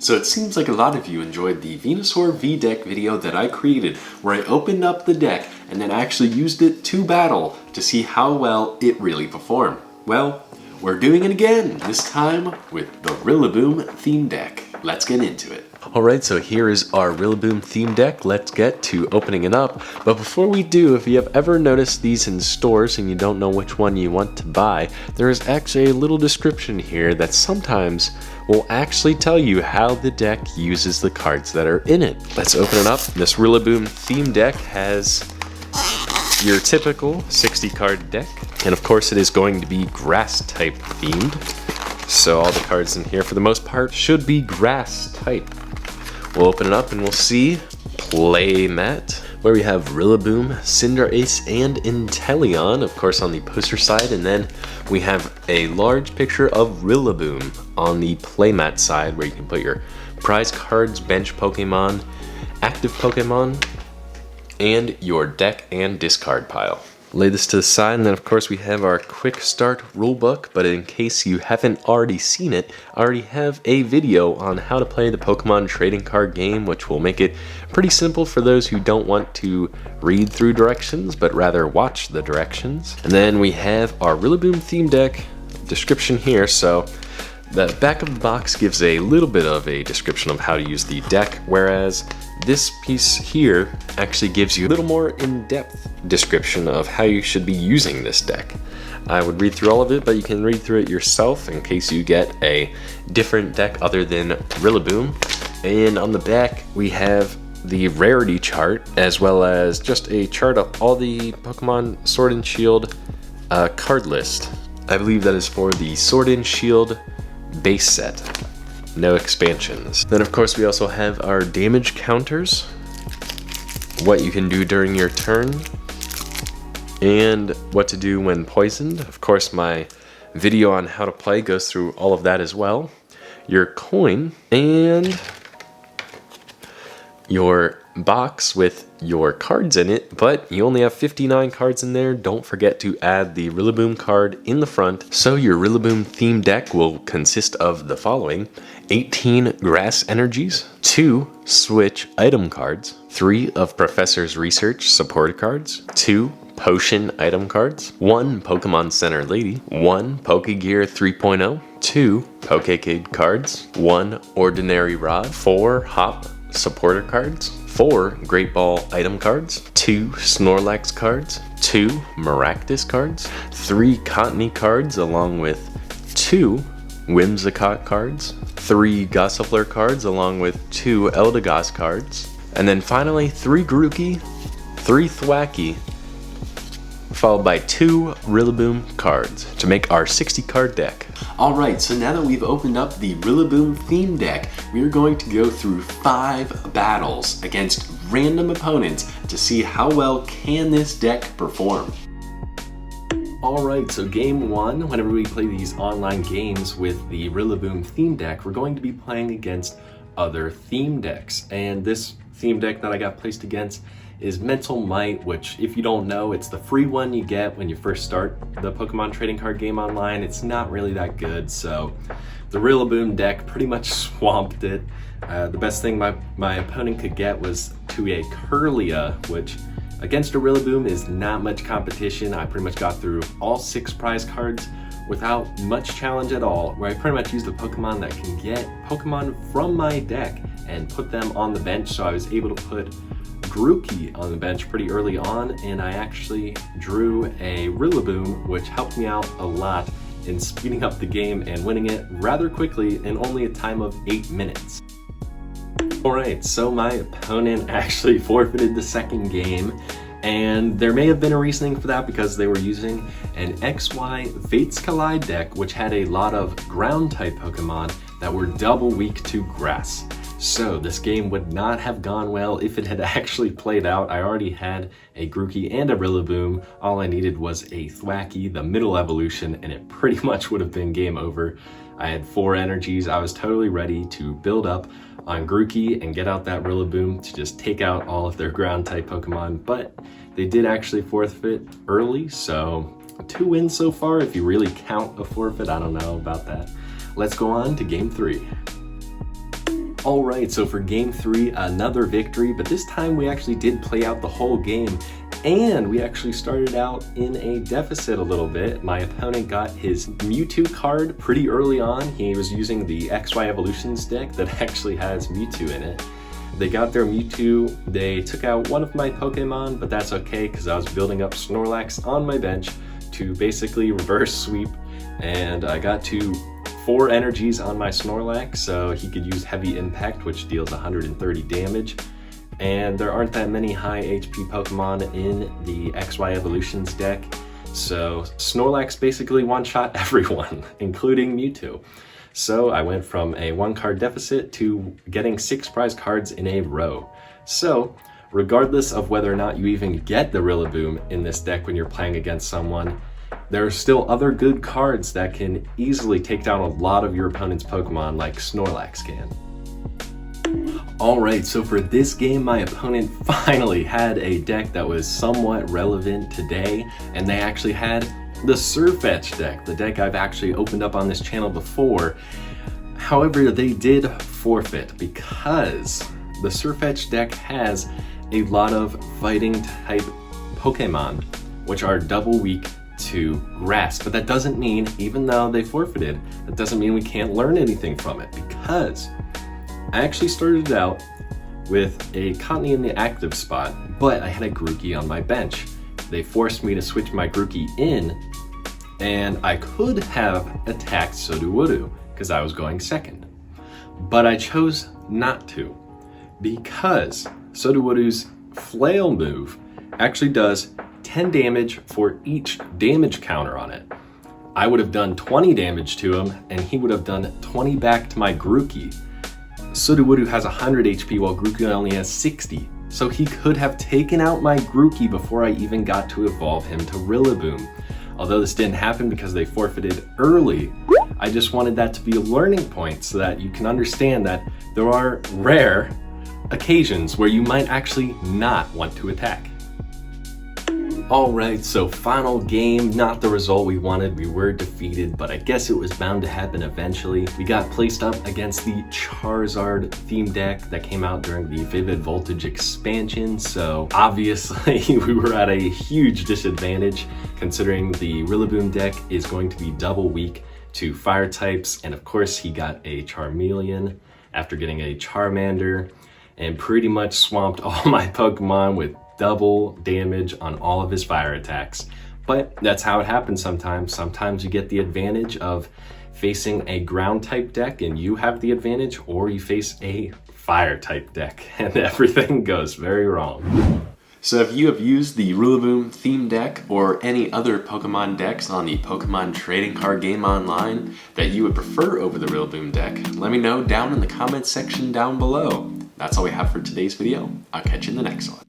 So it seems like a lot of you enjoyed the Venusaur V-Deck video that I created, where I opened up the deck and then actually used it to battle to see how well it really performed. Well, we're doing it again, this time with the Rillaboom Theme Deck. Let's get into it. Alright, so here is our Rillaboom Theme Deck. Let's get to opening it up. But before we do, if you have ever noticed these in stores and you don't know which one you want to buy, there is actually a little description here that sometimes will actually tell you how the deck uses the cards that are in it. Let's open it up. This Rillaboom Theme Deck has your typical 60 card deck. And of course it is going to be grass type themed. So all the cards in here for the most part should be grass type. We'll open it up and we'll see Playmat, where we have Rillaboom, Cinderace, and Inteleon, of course on the poster side, and then we have a large picture of Rillaboom on the Playmat side, where you can put your prize cards, bench Pokemon, active Pokemon, and your deck and discard pile. Lay this to the side, and then of course we have our quick start rulebook, but in case you haven't already seen it, I already have a video on how to play the Pokemon trading card game, which will make it pretty simple for those who don't want to read through directions, but rather watch the directions. And then we have our Rillaboom Theme Deck description here, so the back of the box gives a little bit of a description of how to use the deck, whereas this piece here actually gives you a little more in-depth description of how you should be using this deck. I would read through all of it, but you can read through it yourself in case you get a different deck other than Rillaboom. And on the back we have the rarity chart, as well as just a chart of all the Pokemon Sword and Shield card list. I believe that is for the Sword and Shield base set, no expansions. Then of course we also have our damage counters, what you can do during your turn, and what to do when poisoned. Of course my video on how to play goes through all of that as well. Your coin, and your box with your cards in it, but you only have 59 cards in there. Don't forget to add the Rillaboom card in the front. So your Rillaboom theme deck will consist of the following: 18 grass energies, 2 switch item cards, 3 of Professor's Research support cards, 2 potion item cards, 1 Pokemon Center Lady, 1 Pokegear 3.0, 2 Pokekid cards, 1 Ordinary Rod, 4 Hop supporter cards, 4 Great Ball item cards, 2 Snorlax cards, 2 Maractus cards, 3 Cottony cards along with 2 Whimsicott cards, 3 Gossifleur cards along with 2 Eldegoss cards, and then finally 3 Grookey, 3 Thwackey, followed by 2 Rillaboom cards to make our 60 card deck. Alright, so now that we've opened up the Rillaboom theme deck, we are going to go through 5 battles against random opponents to see how well can this deck perform. Alright, so game 1, whenever we play these online games with the Rillaboom theme deck, we're going to be playing against other theme decks. And this theme deck that I got placed against is Mental Might, which, if you don't know, it's the free one you get when you first start the Pokemon trading card game online. It's not really that good, so the Rillaboom deck pretty much swamped it. The best thing my opponent could get was to a Kirlia, which against a Rillaboom is not much competition. I pretty much got through all 6 prize cards without much challenge at all, where I pretty much used the Pokemon that can get Pokemon from my deck and put them on the bench. So I was able to put Grookey on the bench pretty early on, and I actually drew a Rillaboom, which helped me out a lot in speeding up the game and winning it rather quickly in only a time of 8 minutes. Alright, so my opponent actually forfeited the second game, and there may have been a reasoning for that because they were using an XY Fates Collide deck, which had a lot of ground type Pokemon that were double weak to grass. So this game would not have gone well if it had actually played out. I already had a Grookey and a Rillaboom. All I needed was a Thwackey, the middle evolution, and it pretty much would have been game over. I had 4 energies. I was totally ready to build up on Grookey and get out that Rillaboom to just take out all of their ground type Pokemon, but they did actually forfeit early, so 2 wins so far if you really count a forfeit. I don't know about that. Let's go on to game 3. Alright, so for game 3, another victory, but this time we actually did play out the whole game, and we actually started out in a deficit a little bit. My opponent got his Mewtwo card pretty early on. He was using the XY Evolutions deck that actually has Mewtwo in it. They got their Mewtwo, they took out one of my Pokemon, but that's okay because I was building up Snorlax on my bench to basically reverse sweep, and I got to 4 energies on my Snorlax, so he could use Heavy Impact, which deals 130 damage. And there aren't that many high HP Pokemon in the XY Evolutions deck, so Snorlax basically one-shot everyone, including Mewtwo. So I went from a 1-card deficit to getting 6 prize cards in a row. So regardless of whether or not you even get the Rillaboom in this deck when you're playing against someone, there are still other good cards that can easily take down a lot of your opponent's Pokemon like Snorlax can. Alright, so for this game, my opponent finally had a deck that was somewhat relevant today, and they actually had the Sirfetch'd deck, the deck I've actually opened up on this channel before. However, they did forfeit because the Sirfetch'd deck has a lot of fighting type Pokemon, which are double weak to grass, but that doesn't mean, even though they forfeited, that doesn't mean we can't learn anything from it, because I actually started out with a Cottonee in the active spot, but I had a Grookey on my bench. They forced me to switch my Grookey in, and I could have attacked Sudowoodo because I was going second, but I chose not to because Sudowoodo's flail move actually does 10 damage for each damage counter on it. I would have done 20 damage to him, and he would have done 20 back to my Grookey. Sudowoodo has 100 HP while Grookey only has 60, so he could have taken out my Grookey before I even got to evolve him to Rillaboom. Although this didn't happen because they forfeited early, I just wanted that to be a learning point so that you can understand that there are rare occasions where you might actually not want to attack. Alright, so final game, not the result we wanted. We were defeated, but I guess it was bound to happen eventually. We got placed up against the Charizard theme deck that came out during the Vivid Voltage expansion, so obviously we were at a huge disadvantage considering the Rillaboom deck is going to be double weak to fire types, and of course he got a Charmeleon after getting a Charmander and pretty much swamped all my Pokemon with double damage on all of his fire attacks. But that's how it happens sometimes. Sometimes you get the advantage of facing a ground type deck and you have the advantage, or you face a fire type deck and everything goes very wrong. So if you have used the Rillaboom Theme Deck or any other Pokemon decks on the Pokemon trading card game online that you would prefer over the Rillaboom deck, let me know down in the comments section down below. That's all we have for today's video. I'll catch you in the next one.